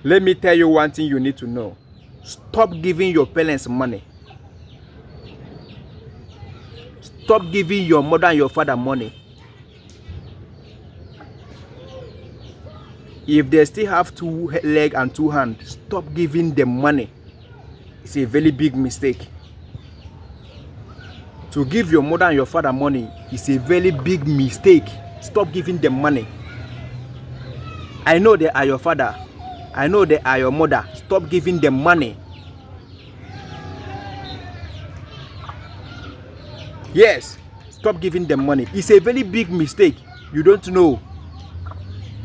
Let me tell you one thing you need to know. Stop giving your parents money. Stop giving your mother and your father money. If they still have 2 legs and 2 hands, stop giving them money. It's a very big mistake. To give your mother and your father money is a very big mistake. Stop giving them money. I know they are your father. I know they are your mother. Stop giving them money. Yes, stop giving them money. It's a very big mistake. You don't know.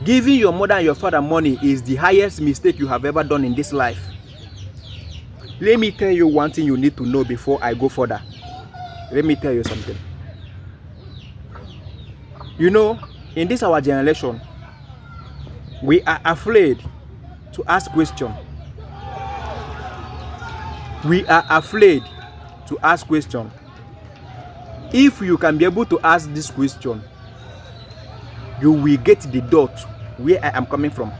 Giving your mother and your father money is the highest mistake you have ever done in this life. Let me tell you one thing you need to know before I go further. Let me tell you something. You know, in this our generation, we are afraid to ask questions. We are afraid to ask questions. If you can be able to ask this question, you will get the dot where I am coming from.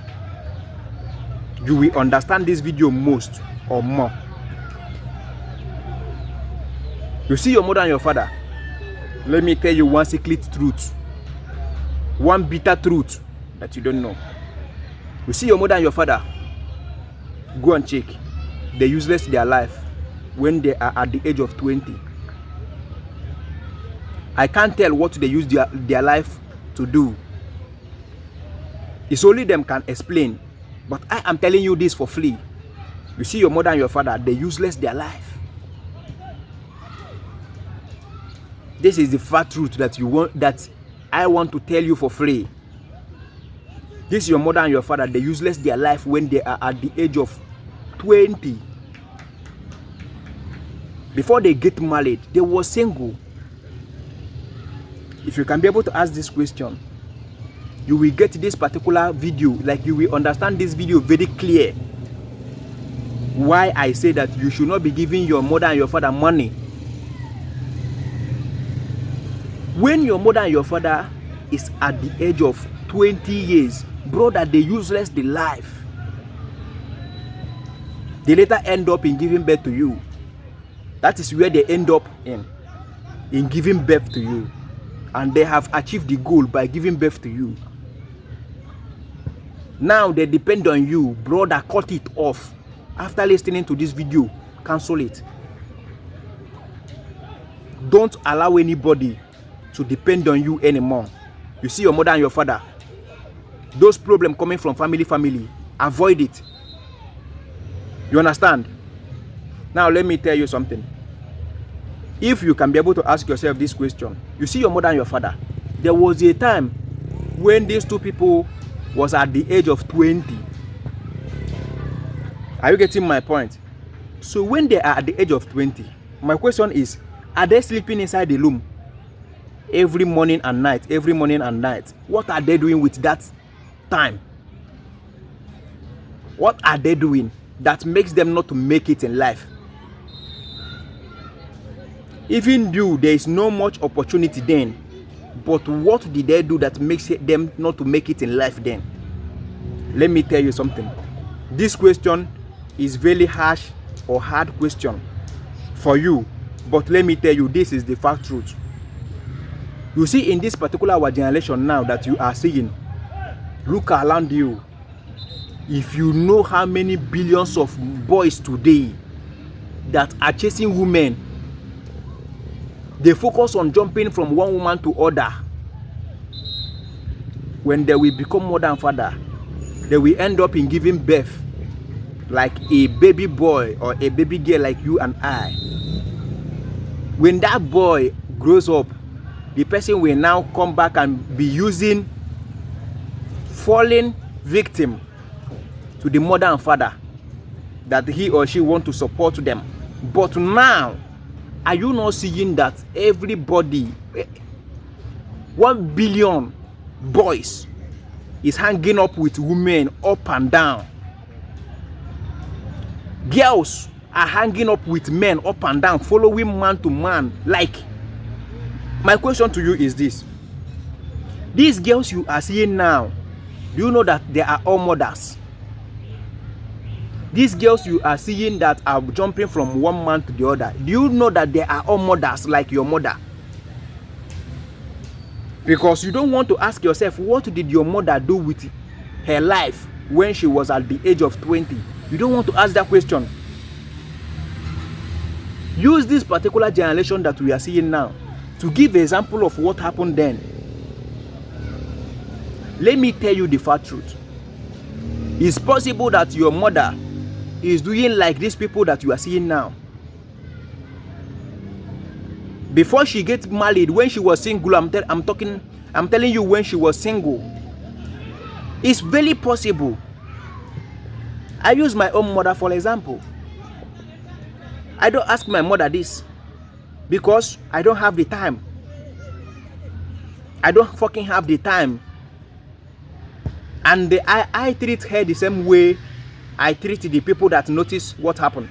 You will understand this video most or more. You see your mother and your father. Let me tell you one secret truth. One bitter truth that you don't know. You see your mother and your father. Go and check. They useless their life when they are at the age of 20. I can't tell what they use their life to do. It's only them can explain. But I am telling you this for free. You see your mother and your father, they useless their life. This is the fat truth that I want to tell you for free. This is your mother and your father, they useless their life when they are at the age of 20. Before they get married, they were single. If you can be able to ask this question, you will get this particular video, like you will understand this video very clear. Why I say that you should not be giving your mother and your father money. When your mother and your father is at the age of 20 years, brother, they useless the life. They later end up in giving birth to you. That is where they end up in giving birth to you. And they have achieved the goal by giving birth to you. Now they depend on you. Brother, cut it off. After listening to this video, cancel it. Don't allow anybody to depend on you anymore. You see your mother and your father, those problems coming from family, avoid it. You understand? Now let me tell you something. If you can be able to ask yourself this question, you see your mother and your father, there was a time when these two people was at the age of 20. Are you getting my point? So when they are at the age of 20, my question is, are they sleeping inside the room every morning and night, every morning and night? What are they doing with that time? What are they doing that makes them not to make it in life? Even though there is no much opportunity then, but what did they do that makes them not to make it in life then? Let me tell you something. This question is very harsh or hard question for you, but let me tell you, this is the fact truth. You see, in this particular our generation now that you are seeing, look around you. If you know how many billions of boys today that are chasing women, they focus on jumping from one woman to other. When they will become mother and father, they will end up in giving birth like a baby boy or a baby girl like you and I. When that boy grows up, the person will now come back and be using fallen victim to the mother and father that he or she want to support them. But now, are you not seeing that everybody, 1 billion boys is hanging up with women up and down? Girls are hanging up with men up and down, following man to man. Like, my question to you is this. These girls you are seeing now, do you know that they are all mothers? These girls you are seeing that are jumping from one man to the other, do you know that they are all mothers like your mother? Because you don't want to ask yourself, what did your mother do with her life when she was at the age of 20? You don't want to ask that question. Use this particular generation that we are seeing now to give an example of what happened then. Let me tell you the fat truth. It's possible that your mother is doing like these people that you are seeing now. Before she gets married, when she was single, I'm telling you, when she was single, it's very possible. I use my own mother for example. I don't ask my mother this because I don't have the time. I don't fucking have the time. And I treat her the same way I treat the people that notice what happened.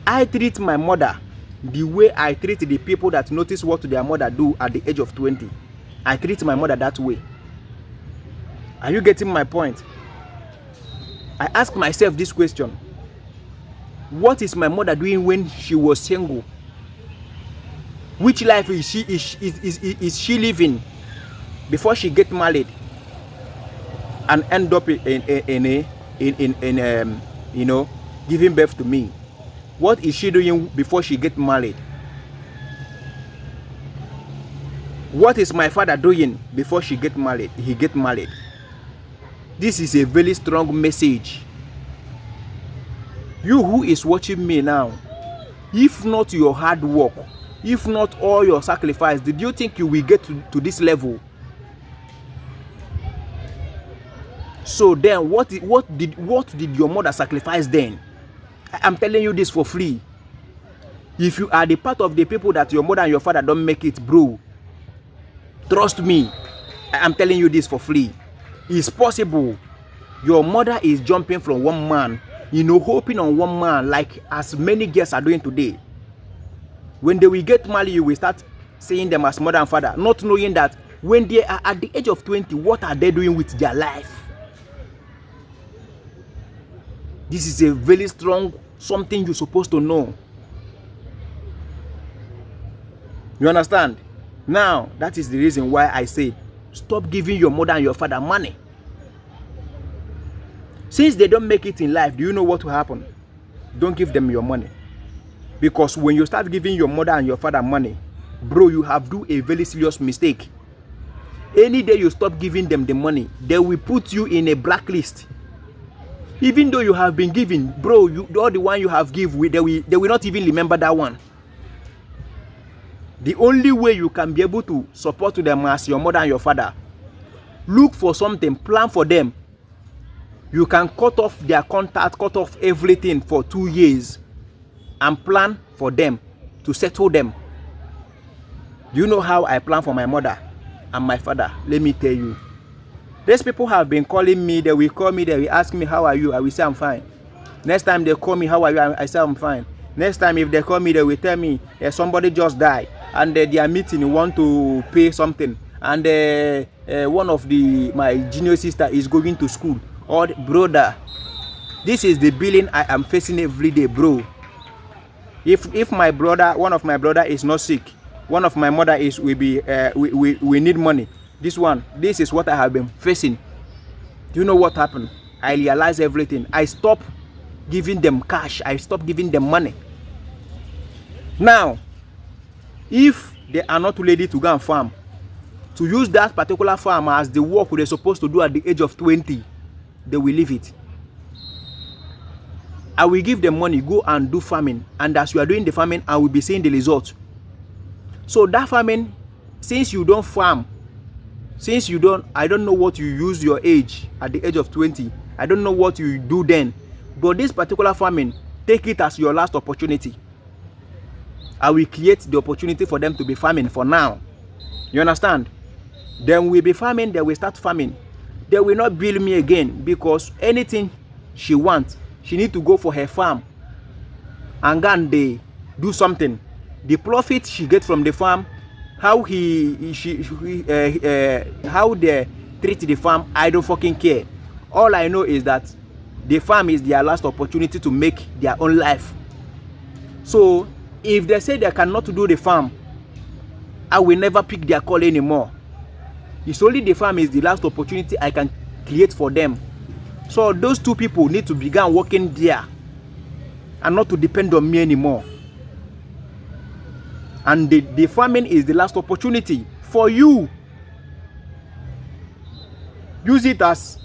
I treat my mother the way I treat the people that notice what their mother do at the age of 20. I treat my mother that way. Are you getting my point? I ask myself this question. What is my mother doing when she was single? Which life is she living before she get married and end up in you know, giving birth to me? What is she doing before she get married? What is my father doing before he get married? This is a very strong message. You who is watching me now, if not your hard work, if not all your sacrifice, did you think you will get to this level? So then what did your mother sacrifice then? I'm telling you this for free. If you are the part of the people that your mother and your father don't make it, bro, trust me, I'm telling you this for free. It's possible. Your mother is jumping from one man, you know, hoping on one man like as many girls are doing today. When they will get married, you will start seeing them as mother and father, not knowing that when they are at the age of 20, what are they doing with their life? This is a very strong something you're supposed to know. You understand? Now, that is the reason why I said, stop giving your mother and your father money. Since they don't make it in life, do you know what will happen? Don't give them your money. Because when you start giving your mother and your father money, bro, you have do a very serious mistake. Any day you stop giving them the money, they will put you in a blacklist. Even though you have been giving, bro, all the one you have give, they will not even remember that one. The only way you can be able to support them as your mother and your father, look for something, plan for them. You can cut off their contact, cut off everything for 2 years and plan for them to settle them. Do you know how I plan for my mother and my father? Let me tell you. These people have been calling me. They will call me. They will ask me, how are you? I will say, I'm fine. Next time they call me, how are you? I say, I'm fine. Next time if they call me, they will tell me, somebody just died. And they are meeting, want to pay something. And one of my junior sister is going to school. Or brother, this is the billing I am facing every day, bro. If my brother, one of my brother is not sick, one of my mother we need money. This is what I have been facing. Do you know what happened? I realized everything. I stopped giving them cash. I stopped giving them money. Now, if they are not ready to go and farm, to use that particular farm as the work they're supposed to do at the age of 20, they will leave it. I will give them money, go and do farming. And as you are doing the farming, I will be seeing the result. So that farming, since you don't farm, I don't know what you use your age at the age of 20. I don't know what you do then. But this particular farming, take it as your last opportunity. I will create the opportunity for them to be farming for now. You understand? Then we'll be farming, they will start farming. They will not bill me again because anything she wants, she need to go for her farm and then they do something. The profit she gets from the farm, how they treat the farm, I don't fucking care. All I know is that the farm is their last opportunity to make their own life. So if they say they cannot do the farm, I will never pick their call anymore. It's only the farm is the last opportunity I can create for them. So those two people need to begin working there and not to depend on me anymore. And the farming is the last opportunity for you. Use it as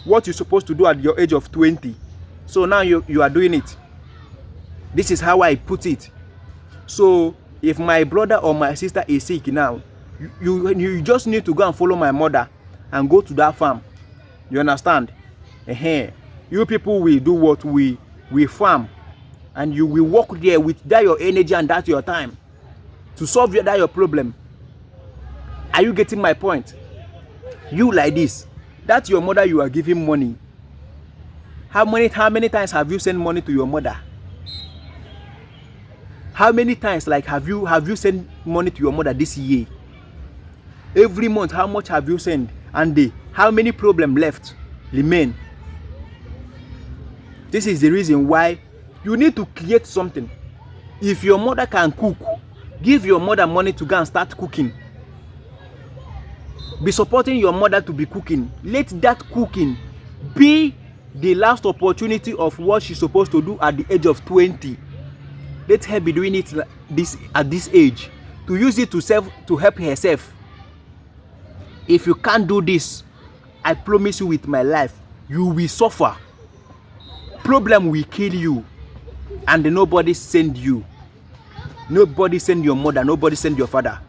what you're supposed to do at your age of 20. So now you are doing it. This is how I put it. So if my brother or my sister is sick now, you just need to go and follow my mother and go to that farm. You understand? You people will do what we farm, and you will work there with that your energy and that your time to solve that your problem. Are you getting my point? You like this, that's your mother you are giving money. How many times have you sent money to your mother? How many times have you sent money to your mother this year? Every month, how much have you sent? And how many problems left remain? This is the reason why you need to create something. If your mother can cook, give your mother money to go and start cooking. Be supporting your mother to be cooking. Let that cooking be the last opportunity of what she's supposed to do at the age of 20. Let her be doing it at this age, to use it to help herself. If you can't do this, I promise you with my life, you will suffer. Problem will kill you, and nobody send you. Nobody send your mother, nobody send your father.